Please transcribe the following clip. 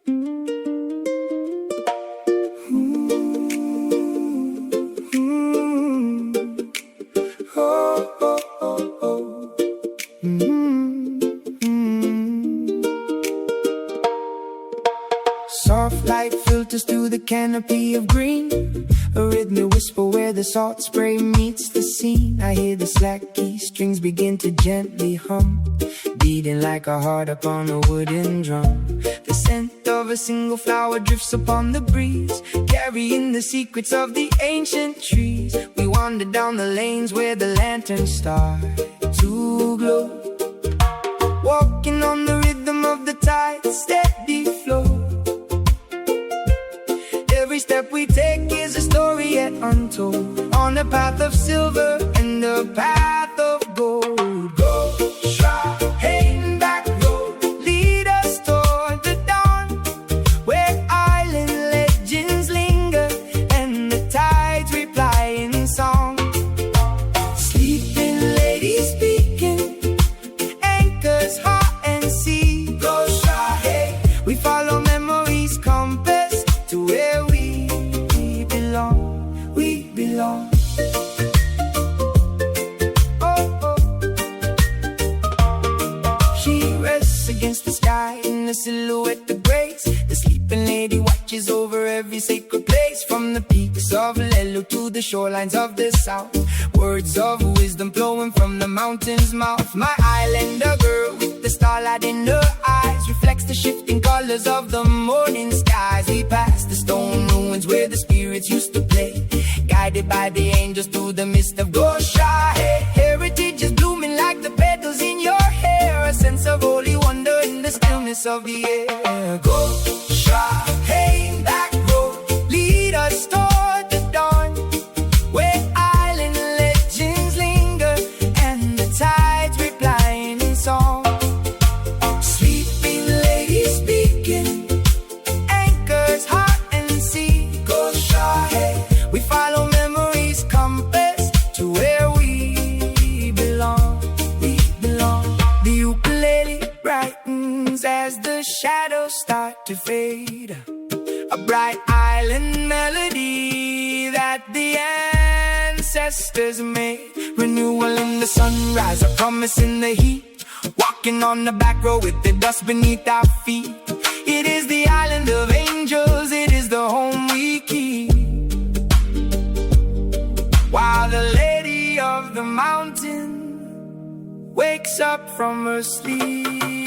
Soft light filters through the canopy of green, a rhythmic whisper where the salt spray meets the scene. I hear the slack key strings begin to gently hum, beating like a heart upon a wooden drum. The scent of a single flower drifts upon the breeze, carrying the secrets of the ancient trees. We wander down the lanes where the lanterns start to glow, walking on the rhythm of the tide's steady flow. Every step we take is a story yet untold, on a path of silver and a path of gold. Go, Shaheen back road, lead us toward the dawn, where island legends linger and the tides reply in song. Sleeping ladies speaking, anchors heart and sea. Go, Shaheen, we follow memories compass to where we belong. Oh. She rests against the sky in a silhouette of grace. The sleeping lady watches over every sacred place, from the peaks of Lelu to the shorelines of the south. Words of wisdom flowing from the mountain's mouth. My islander girl with the starlight in her eyes reflects the shifting colors of the morning skies. We pass the stone ruins where the spirits used to play, guided by the angels through the mist of Goshahe. Heritage is blooming like the petals in your hair, a sense of holy wonder in the stillness of the air. Goshahe, back road, lead us toward the dawn, where island legends linger and the tides reply in song. Sleeping ladies speaking, anchors heart and sea. Goshahe, we follow memories compass to where we belong. The ukulele brightens as the shadows start to fade, a bright island melody that the ancestors made. Renewal in the sunrise, a promise in the heat, walking on the back road with the dust beneath our feet. It is the island of angels, it is the home we keep, while the lady of the mountain wakes up from her sleep.